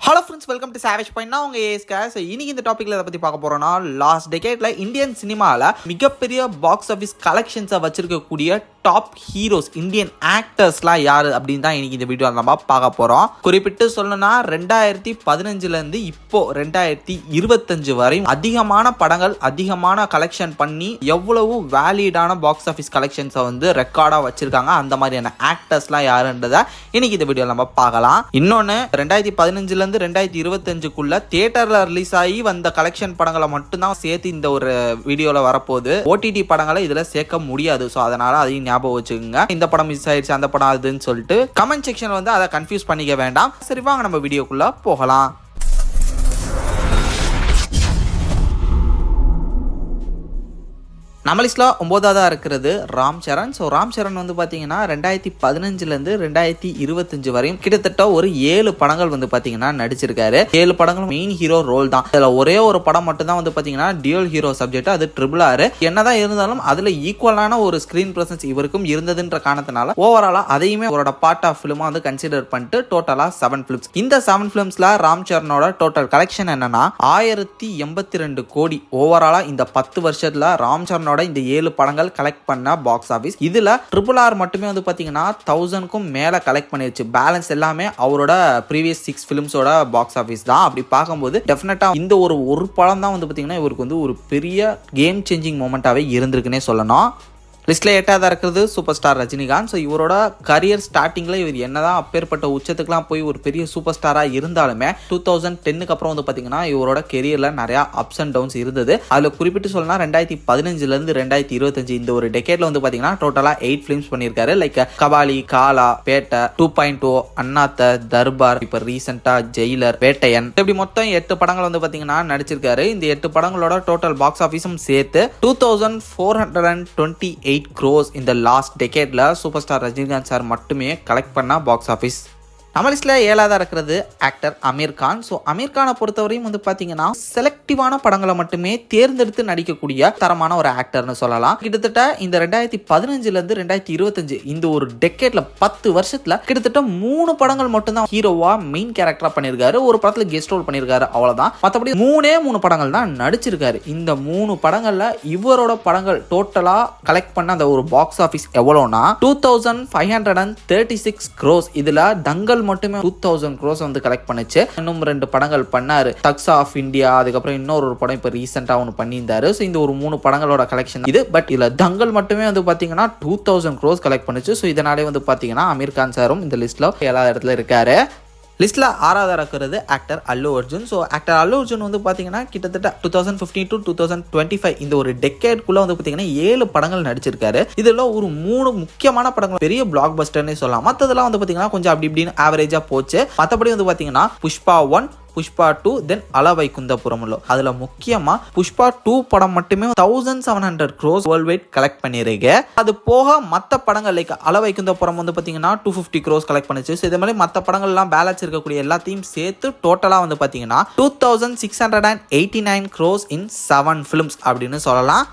Hello friends, welcome to savage point. நான் உங்கள் ASK. So இன்னைக்கு இந்த டாப்பிக்கில் எதை பற்றி பார்க்க போகிறோன்னா, லாஸ்ட் டெக்கேட்ல இந்தியன் சினிமாவில் மிகப்பெரிய பாக்ஸ் ஆஃபீஸ் கலெக்ஷன்ஸை வச்சிருக்கக்கூடிய டாப் ஹீரோஸ், இந்தியன் ஆக்டர்ஸ்லாம் யார் அப்படின்னு தான் இன்னைக்கு இந்த வீடியோ நம்ம பார்க்க போகிறோம். குறிப்பிட்டு சொல்லணும்னா 2015 இப்போ 2025 வரை அதிகமான படங்கள், அதிகமான கலெக்ஷன் பண்ணி எவ்வளவு வேலிடான பாக்ஸ் ஆஃபீஸ் கலெக்ஷன்ஸை ரெக்கார்டாக வச்சிருக்காங்க. அந்த மாதிரியான ஆக்டர்ஸ்லாம் யாருன்றதை இன்னைக்கு இந்த வீடியோ நம்ம பார்க்கலாம். இன்னொன்று, 2015 2025 தியேட்டர்ல ரிலீஸ் ஆகி வந்த கலெக்ஷன் படங்களை மட்டும்தான் சேர்த்து இந்த ஒரு வீடியோல வரப்போகுது. ஓடிடி படங்களை இதுல சேர்க்க முடியாது. ஸோ அதனால அதையும் ஞாபகம் வச்சுக்கோங்க. இந்த படம் மிஸ் ஆயிடுச்சு, அந்த படம் அதுன்னு சொல்லிட்டு கமெண்ட் செக்ஷன்ல அதை கன்ஃபியூஸ் பண்ணிக்க வேண்டாம். சரி, வாங்க நம்ம வீடியோக்குள்ள போகலாம். நம்ம லிஸ்ட்ல 9ஆவதா இருக்கிறது ராம் சரண். ஸோ ராம் சரண் பார்த்தீங்கன்னா 2015 2025 வரையும் கிட்டத்தட்ட ஒரு 7 படங்கள் பார்த்தீங்கன்னா நடிச்சிருக்காரு. 7 படங்கள் மெயின் ஹீரோ ரோல் தான். அதில் ஒரே ஒரு படம் மட்டும் தான் பார்த்தீங்கன்னா டியூல் ஹீரோ சப்ஜெக்ட், அது RRR. என்னதான் இருந்தாலும் அதில் ஈக்குவலான ஒரு ஸ்கிரீன் பிரசன்ஸ் இவருக்கும் இருந்ததுன்ற காரணத்தினால ஓவராலா அதையுமே அவரோட பார்ட் ஆஃப் ஃபிலிமா கன்சிடர் பண்ணிட்டு டோட்டலா 7 ஃபிலிம்ஸ். இந்த 7 ஃபிலிம்ஸ்ல ராம் சரணோட டோட்டல் கலெக்ஷன் என்னன்னா 1082 கோடி. ஓவராலா இந்த 10 வருஷத்துல ராம் சரணோட இந்த 7 படங்கள் கலெக்ட் பண்ண பாக்ஸ் ஆபீஸ். இதுல RRR மட்டுமே பாத்தீங்கன்னா 1000க்கும் மேல கலெக்ட் பண்ணிருச்சு. பேலன்ஸ் எல்லாமே அவரோட ப்ரீவியஸ் 6 பிலிம்ஸோட பாக்ஸ் ஆபீஸ் தான். அப்படி பார்க்கும்போது டெஃபினட்டா இந்த ஒரு படம் தான் பாத்தீங்கன்னா இவருக்கு ஒரு பெரிய கேம் சேஞ்சிங் மொமெண்டாவே இருந்திருக்குன்னே சொல்லணும். லிஸ்ட்ல 8ஆவதா இருக்கிறது சூப்பர் ஸ்டார் ரஜினிகாந்த். ஸோ இவரோட கரியர் ஸ்டார்டிங்ல இவர் என்னதான் அப்பேற்பட்ட உச்சத்துக்குலாம் போய் ஒரு பெரிய சூப்பர் ஸ்டாரா இருந்தாலுமே 2010க்கு அப்புறம் பாத்தீங்கன்னா இவரோட கெரியர்ல நிறைய அப்ஸ் அண்ட் டவுன்ஸ் இருந்தது. அதுல குறிப்பிட்டு சொல்லணும்னா 2015 2025 இந்த ஒரு டெக்கேட்ல பாத்தீங்கன்னா டோட்டலா 8 பிலிம்ஸ் பண்ணியிருக்காரு. லைக் கபாலி, காலா, பேட்டை, 2.0, அண்ணாத்த, தர்பார், இப்ப ரீசெண்டா ஜெயிலர், வேட்டையன், இப்படி மொத்தம் 8 படங்கள் பாத்தீங்கன்னா நடிச்சிருக்காரு. இந்த 8 படங்களோட டோட்டல் பாக்ஸ் ஆபீஸும் சேர்த்து 2428 crores இந்த லாஸ்ட் டெக்கேட்ல சூப்பர் ஸ்டார் ரஜினிகாந்த் சார் மட்டுமே கலெக்ட் பண்ண பாக்ஸ் ஆபீஸ். நம்ம லிஸ்ட்ல 7ஆவதா இருக்கிறது ஆக்டர் அமீர் கான். ஸோ அமீர் கானை பொறுத்தவரையும் பாத்தீங்கன்னா செலக்டிவான படங்களை மட்டுமே தேர்ந்தெடுத்து நடிக்கக்கூடிய தரமான ஒரு ஆக்டர்னு சொல்லலாம். கிட்டத்தட்ட இந்த 2015 2025 இந்த ஒரு டெக்கேட்ல 10 வருஷத்துல கிட்டத்தட்ட 3 படங்கள் மட்டும்தான் ஹீரோவா மெயின் கேரக்டரா பண்ணியிருக்காரு. ஒரு படத்துல கெஸ்ட் ரோல் பண்ணியிருக்காரு, அவ்வளவுதான். மற்றபடி 3 படங்கள் தான் நடிச்சிருக்காரு. இந்த 3 படங்கள்ல இவரோட படங்கள் டோட்டலா கலெக்ட் பண்ண அந்த ஒரு பாக்ஸ் ஆபீஸ் எவ்வளவுனா 2536 crores. இதுல தங்கல் மட்டுமே 2000 crores கலெக்ட் பண்ணுச்சு. இன்னும் 2 படங்கள் பண்ணாரு, தக்ஸ் ஆஃப் இந்தியா, அதுக்கப்புறம் இன்னொரு படம் இப்ப ரீசெண்டா ஒன்று பண்ணியிருந்தாரு. ஸோ இந்த ஒரு 3 படங்களோட கலெக்ஷன் இது. பட் இதுல தங்கல் மட்டுமே பாத்தீங்கன்னா 2000 crores கலெக்ட் பண்ணுச்சு. ஸோ இதனாலே பாத்தீங்கன்னா அமீர் கான் சாரும் இந்த லிஸ்ட்ல 7ஆவது இடத்துல இருக்காரு. லிஸ்ட்ல 6ஆவதா இருக்கிறது ஆக்டர் அல்லு அர்ஜுன். ஸோ ஆக்டர் அல்லு அர்ஜுன் பாத்தீங்கன்னா கிட்டத்தட்ட 2015 to 2025 இந்த ஒரு டெக்கேட்குள்ள பாத்தீங்கன்னா 7 படங்கள் நடிச்சிருக்காரு. இதுல ஒரு 3 முக்கியமான படங்கள் பெரிய பிளாக் பஸ்டர்னே சொல்லலாம். மற்றதெல்லாம் பாத்தீங்கன்னா கொஞ்சம் அப்படி இப்படின்னு ஆவரேஜா போச்சு. மற்றபடி பாத்தீங்கன்னா புஷ்பா 1, புஷ்பா 2, தென் அலவைகுந்தபுரம். அதுல முக்கியமா புஷ்பா 2 படம் மட்டுமே 1700 crores வேர்ல்ட் வைட் கலெக்ட் பண்ணிருக்கு. அது போக மற்ற படங்கள் லைக் அலவைகுந்தபுரம் பாத்தீங்கன்னா 250 crores கலெக்ட் பண்ணுச்சு. இதே மாதிரி மற்ற படங்கள் எல்லாம் பேலன்ஸ் இருக்கக்கூடிய எல்லாத்தையும் சேர்த்து டோட்டலா பாத்தீங்கன்னா 2689 crores இன் 7 films அப்படின்னு சொல்லலாம்.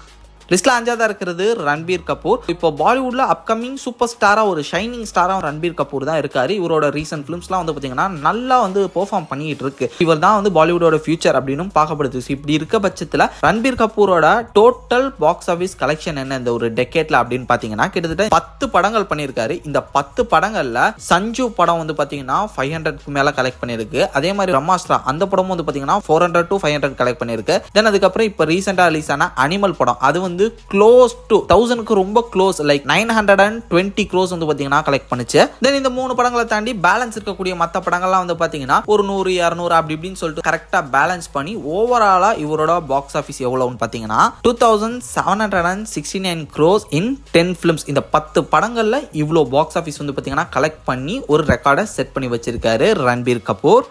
லிஸ்ட்ல 5ஆவதா இருக்கிறது ரன்பீர் கபூர். இப்போ பாலிவுட்ல அப்கமிங் சூப்பர் ஸ்டாரா ஒரு ஷைனிங் ஸ்டாரா ரன்பீர் கபூர் தான் இருக்காரு. இவரோட ரீசன்ட் பிலிம்ஸ்லாம் பாத்தீங்கன்னா நல்லா பெர்ஃபார்ம் பண்ணிட்டு இருக்கு. இவர் தான் பாலிவுடோட ஃபியூச்சர் அப்படின்னு பார்க்கப்படுது. இப்படி இருக்க பட்சத்துல ரன்பீர் கபூரோட டோட்டல் பாக்ஸ் ஆபீஸ் கலெக்ஷன் என்ன இந்த ஒரு டெக்கேட்ல அப்படின்னு பாத்தீங்கன்னா கிட்டத்தட்ட 10 படங்கள் பண்ணியிருக்காரு. இந்த 10 படங்கள்ல சஞ்சு படம் பாத்தீங்கன்னா 500க்கு மேல கலெக்ட் பண்ணிருக்கு. அதே மாதிரி பிரம்மாஸ்திரா அந்த படமும் பாத்தீங்கன்னா 400 to 500 கலெக்ட் பண்ணிருக்கு. தென் அதுக்கப்புறம் இப்ப ரீசெண்டா ரிலீஸ் ஆன அனிமல் படம் அது க்ளோஸ் டு 1000க்கு ரொம்ப க்ளோஸ், லைக் 920 crores பாத்தீங்கன்னா கலெக்ட் பண்ணுச்சு. தென் இந்த 3 படங்களை தாண்டி பேலன்ஸ் இருக்கக்கூடிய மற்ற படங்கள்லாம் பாத்தீங்கன்னா ஒரு 100 200 அப்படி இப்படின்னு சொல்லிட்டு கரெக்டா பேலன்ஸ் பண்ணி ஓவராலா இவரோட பாக்ஸ் ஆபீஸ் எவ்வளவுன்னு பாத்தீங்கன்னா 2769 crores இன் 10 films. இந்த 10 படங்கள்ல இவ்வளோ பாக்ஸ் ஆபீஸ் பாத்தீங்கன்னா கலெக்ட் பண்ணி ஒரு ரெக்கார்டை செட் பண்ணி வச்சிருக்காரு ரன்பீர் கபூர்.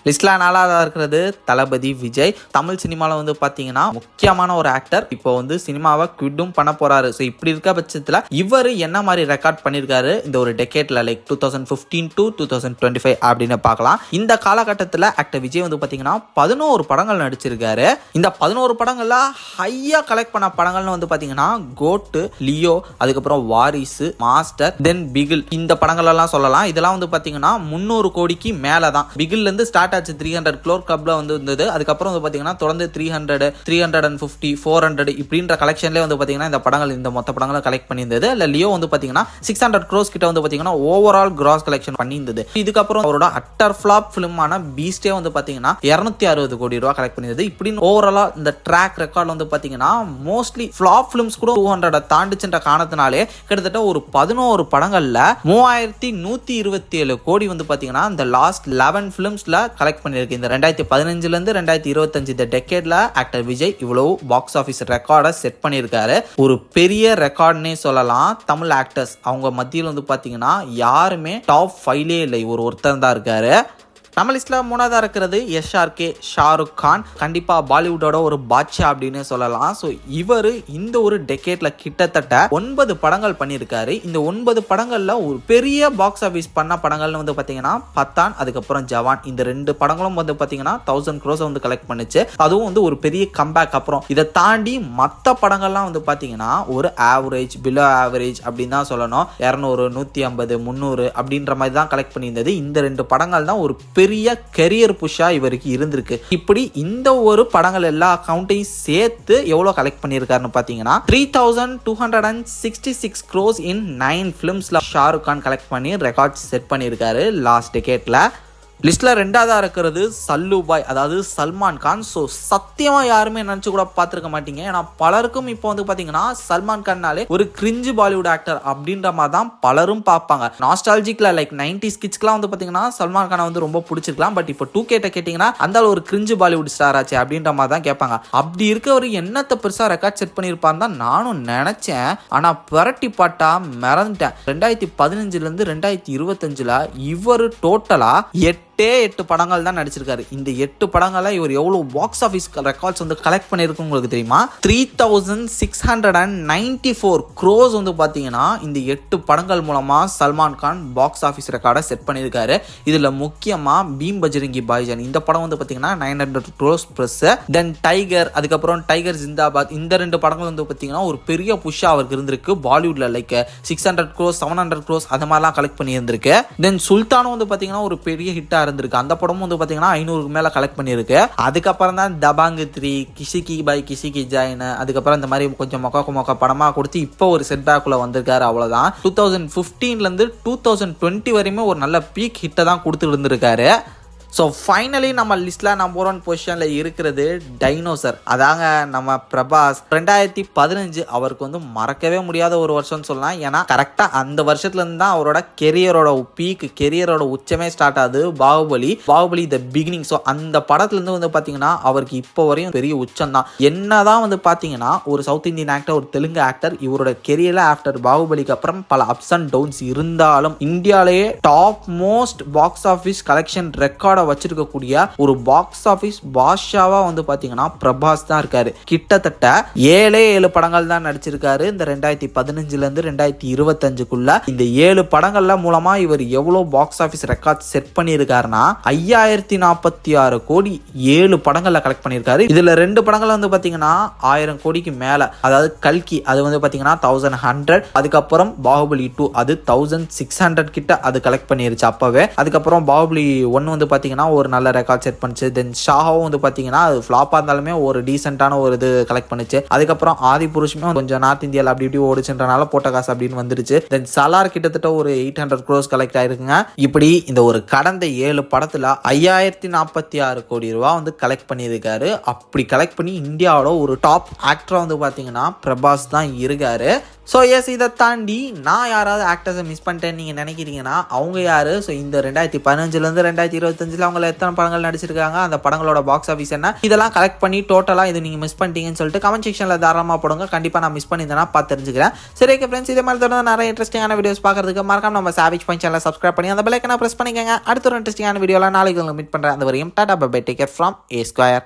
லிஸ்ட்ல 4ஆவதா இருக்கிறது தளபதி விஜய். தமிழ் சினிமாவில் பார்த்தீங்கன்னா முக்கியமான ஒரு ஆக்டர். இப்போ சினிமாவை குவிட்டும் பண்ண போறாரு. ஸோ இப்படி இருக்க பட்சத்தில் இவர் என்ன மாதிரி ரெக்கார்ட் பண்ணியிருக்காரு இந்த ஒரு டெக்கேட்ல லைக் 2015 to 2025 அப்படின்னு பார்க்கலாம். இந்த காலகட்டத்தில் ஆக்டர் விஜய் பார்த்தீங்கன்னா 11 படங்கள் நடிச்சிருக்காரு. இந்த 11 படங்கள்ல ஹையா கலெக்ட் பண்ண படங்கள்னு பார்த்தீங்கன்னா கோட்டு, லியோ, அதுக்கப்புறம் வாரிசு, மாஸ்டர், தென் பிகில், இந்த படங்கள் எல்லாம் சொல்லலாம். இதெல்லாம் பார்த்தீங்கன்னா 300 கோடிக்கு மேல தான். பிகில்ல இருந்து ஸ்டார்ட் ஸ்டார்ட் ஆச்சு 300 crore கிளப்ல வந்து இருந்தது. அதுக்கப்புறம் வந்து பாத்தீங்கன்னா தொடர்ந்து 300, 350, 400 இப்படின்ற கலெக்ஷன்லேயே வந்து பாத்தீங்கன்னா இந்த படங்கள் இந்த மொத்த படங்களை கலெக்ட் பண்ணியிருந்தது. இல்ல லியோ வந்து பாத்தீங்கன்னா 600 crores கிட்ட வந்து பாத்தீங்கன்னா ஓவரால் கிராஸ் கலெக்ஷன் பண்ணியிருந்தது. இதுக்கப்புறம் அவரோட அட்டர் ஃபிளாப் பிலிமான பீஸ்டே வந்து பாத்தீங்கன்னா 260 கோடி ரூபாய் கலெக்ட் பண்ணியிருந்தது. இப்படின்னு ஓவராலா இந்த ட்ராக் ரெக்கார்ட் வந்து பாத்தீங்கன்னா மோஸ்ட்லி ஃபிளாப் பிலிம்ஸ் கூட 200 தாண்டிச்சுன்ற காரணத்தினாலே கிட்டத்தட்ட ஒரு 11 படங்கள்ல 3127 கோடி வந்து பாத்தீங்கன்னா இந்த லாஸ்ட் 11 பிலிம்ஸ்ல கலெக்ட் பண்ணிருக்கு. இந்த 2015ல இருந்து 2025 இந்த டெக்கேட்ல ஆக்டர் விஜய் இவ்வளவு பாக்ஸ் ஆபீஸ் ரெக்கார்டை செட் பண்ணியிருக்காரு. ஒரு பெரிய ரெக்கார்ட்னே சொல்லலாம். தமிழ் ஆக்டர்ஸ் அவங்க மத்தியில் வந்து பாத்தீங்கன்னா யாருமே டாப் 5லே இல்லை, ஒருத்தர் தான் இருக்காரு. நம்ம லிஸ்ட்ல மூணாவதா இருக்கிறது SRK ஷாருக் கான். கண்டிப்பா பாலிவுட்டோட ஒரு பாட்ஷா அப்படின்னு சொல்லலாம். ஸோ இவர் இந்த ஒரு டெக்கேட்ல கிட்டத்தட்ட 9 படங்கள் பண்ணியிருக்காரு. இந்த 9 படங்கள்ல ஒரு பெரிய பாக்ஸ் ஆஃபீஸ் பண்ண படங்கள்னு வந்து பாத்தீங்கன்னா பத்தான், அதுக்கப்புறம் ஜவான். இந்த 2 படங்களும் வந்து பாத்தீங்கன்னா 1000 crores வந்து கலெக்ட் பண்ணுச்சு. அதுவும் வந்து ஒரு பெரிய கம்பேக். அப்புறம் இதை தாண்டி மற்ற படங்கள்லாம் வந்து பாத்தீங்கன்னா ஒரு ஆவரேஜ், பிலோ ஆவரேஜ் அப்படின்னு தான் சொல்லணும். 200, 150, 300 அப்படின்ற மாதிரி தான் கலெக்ட் பண்ணியிருந்தது. இந்த 2 படங்கள் தான் ஒரு பெரிய கரியர் புஷா இவருக்கு இருந்திருக்கு. இப்படி இந்த ஒரு படங்கள் எல்லா அக்கவுண்ட்டையும் சேர்த்து எவ்வளவு கலெக்ட் பண்ணியிருக்காருன்னு பாத்தீங்கன்னா 3266 crores இன் 9 பிலிம்ஸ்ல ஷாருக் கான் கலெக்ட் பண்ணி ரெக்கார்ட் செட் பண்ணியிருக்காரு லாஸ்ட் டெக்கேட்ல. லிஸ்ட்ல 2வதா இருக்கிறது சல்லு பாய், அதாவது சல்மான் கான். ஸோ சத்தியமா யாருமே நினைச்சு கூட பார்த்துருக்க மாட்டீங்க. ஏன்னா பலருக்கும் இப்போ வந்து பாத்தீங்கன்னா சல்மான் கான்னாலே ஒரு கிரிஞ்சு பாலிவுட் ஆக்டர் அப்படின்ற மாதிரி தான் பலரும் பார்ப்பாங்க. நாஸ்டாலஜிக்ல லைக் 90s கிட்ஸ்க்குலாம் வந்து பாத்தீங்கன்னா சல்மான் கானை வந்து ரொம்ப பிடிச்சிருக்கலாம். பட் இப்போ 2K கேட்டீங்கன்னா அந்த ஒரு கிரிஞ்சு பாலிவுட் ஸ்டார் ஆச்சு அப்படின்ற மாதிரி தான் கேட்பாங்க. அப்படி இருக்கவர் என்னத்தை பெருசா ரெக்கார்ட் செட் பண்ணியிருப்பான்னு தான் நானும் நினைச்சேன். ஆனா புரட்டி பாட்டா மறந்துட்டேன். 2015ல இருந்து 2025ல இவர் டோட்டலா 8 படங்கள் தான் நடிச்சிருக்காரு. இந்த 8 படங்கள்ல இவர் எவ்வளவு பாக்ஸ் ஆபீஸ் ரெக்கார்ட்ஸ் வந்து கலெக்ட் பண்ணிருக்கு உங்களுக்கு தெரியுமா? 3694 crores வந்து பாத்தீங்கன்னா இந்த 8 படங்கள் மூலமா சல்மான் கான் பாக்ஸ் ஆபீஸ் ரெக்கார்டை செட் பண்ணியிருக்காரு. இதுல முக்கியமா பீம் பஜ்ரங்கி பாய்ஜான் இந்த படம் வந்து பாத்தீங்கன்னா 900 crores பிளஸ், தென் டைகர், அதுக்கப்புறம் டைகர் ஜிந்தாபாத், இந்த 2 படங்கள் வந்து பாத்தீங்கன்னா ஒரு பெரிய புஷ்ஷா அவருக்கு இருந்திருக்கு. பாலிவுட்ல லைக் 600 crores, 700 crores அது மாதிரிலாம் கலெக்ட் பண்ணி இருந்திருக்கு. தென் சுல்தானும் வந்து பாத்தீங்கன்னா ஒரு பெரிய ஹிட்டா இருந்திருக்கு. அந்த படமும் வந்து பாத்தீங்கன்னா 500க்கு மேல கலெக்ட் பண்ணிருக்கு. அதுக்கப்புறம் தான் தபாங் 3, கிஷிகி பை கிஷிகி ஜாயின், அதுக்கப்புறம் இந்த மாதிரி கொஞ்சம் மொக்க படமா கொடுத்து இப்போ ஒரு செட் பேக்குள்ள வந்திருக்காரு. அவ்வளவுதான். 2015ல இருந்து 2020 வரையுமே ஒரு நல்ல பீக் ஹிட்டை தான் கொடுத்துட்டு இருந்திருக்காரு. ஸோ ஃபைனலி நம்ம லிஸ்ட்டில் நம்பர் 1 பொசிஷனில் இருக்கிறது டைனோசர். அதாங்க நம்ம பிரபாஸ். 2015 அவருக்கு வந்து மறக்கவே முடியாத ஒரு வருஷம்னு சொல்லலாம். ஏன்னா கரெக்டாக அந்த வருஷத்துலேருந்து தான் அவரோட கெரியரோட பீக், கெரியரோட உச்சமே ஸ்டார்ட் ஆகுது. Baahubali the beginning. ஸோ அந்த படத்துலேருந்து வந்து பார்த்தீங்கன்னா அவருக்கு இப்போ வரையும் பெரிய உச்சம் தான். என்னதான் வந்து பார்த்தீங்கன்னா ஒரு சவுத் இந்தியன் ஆக்டர், ஒரு தெலுங்கு ஆக்டர், இவரோட கெரியரில் ஆஃப்டர் பாகுபலிக்கு அப்புறம் பல அப்ஸ் அண்ட் டவுன்ஸ் இருந்தாலும் இந்தியாவிலேயே top most box office collection record வச்சிருக்கக்கூடிய ஒரு பாக்ஸ் ஆபீஸ் பாஷாவா வந்து பாத்தீங்கன்னா பிரபாஸ் தான் இருக்காரு. கிட்டத்தட்ட 7 படங்கள் தான் நடிச்சிருக்காரு இந்த 2015ல இருந்து 2025க்குள்ள. இந்த 7 படங்கள்ல மூலமா இவர் எவ்வளவு பாக்ஸ் ஆபீஸ் ரெக்கார்ட் செட் பண்ணியிருக்காருன்னா 5046 கோடி 7 படங்கள்ல கலெக்ட் பண்ணியிருக்காரு. இதுல 2 படங்கள் வந்து பாத்தீங்கன்னா 1000 கோடிக்கு மேல, அதாவது கல்கி அது வந்து பாத்தீங்கன்னா 1100, அதுக்கப்புறம் பாகுபலி 2 அது 1600 கிட்ட அது கலெக்ட் பண்ணிருச்சு அப்பவே. அதுக்கப்புறம் பாகுபலி 1 வந்து பாத்தீங்கன்னா ஒரு நல்ல ரெக்கார்ட் செட் பண்ணுச்சு. தென் ஷாஹாவும் வந்து பாத்தீங்கன்னா அது ஃபிளாப்பா இருந்தாலுமே ஒரு டீசென்ட்டான ஒரு இது கலெக்ட் பண்ணுச்சு. அதுக்கப்புறம் ஆதி புருஷுமே கொஞ்சம் நார்த் இந்தியாவில் அப்படி இப்படி ஓடிச்சுன்றனால போட்ட காசு அப்படின்னு வந்துருச்சு. தென் சலார் கிட்டத்தட்ட ஒரு 800 crores கலெக்ட் ஆயிருக்குங்க. இப்படி இந்த ஒரு கடந்த 7 படத்துல 5046 கோடி ரூபாய் வந்து கலெக்ட் பண்ணியிருக்காரு. அப்படி கலெக்ட் பண்ணி இந்தியாவோட ஒரு டாப் ஆக்டரா வந்து பாத்தீங்கன்னா பிரபாஸ் தான் இருக்காரு. ஸோ எஸ், இதை தாண்டி நான் யாராவது ஆக்டர்ஸை மிஸ் பண்ணிட்டேன்னு நீங்கள் நினைக்கிறீங்கன்னா அவங்க யார்? ஸோ இந்த 2015லேருந்து 2025 அவங்கள எத்தனை படங்கள் நடிச்சிருக்காங்க, அந்த படங்களோட பாக்ஸ் ஆஃபீஸ் என்ன, இதெல்லாம் கலெக்ட் பண்ணி டோட்டலாக இது நீங்கள் மிஸ் பண்ணிட்டீங்கன்னு சொல்லிட்டு கமெண்ட் செக்ஷனில் தாராளமாக போடுங்க. கண்டிப்பாக நான் மிஸ் பண்ணியிருந்தேன்னா பார்த்து தெரிஞ்சுக்கிறேன். சரி ஓகே ஃப்ரெண்ட்ஸ், இதே மாதிரி தொடர்ந்து நிறைய இன்ட்ரெஸ்டிங்கான வீடியோஸ் பார்க்கறதுக்கு மறக்காம நம்ம சாவேஜ் பாயிண்ட் சேனலை சப்ஸ்கிரைப் பண்ணி அந்த பெல் ஐகானை பிரஸ் பண்ணிக்கங்க. அடுத்த ஒரு இன்ட்ரெஸ்டிங்கான வீடியோவில் நாளைக்கு உங்களை மீட் பண்ணுறேன். அந்த வரையும் tata bye bye, take care from A Square.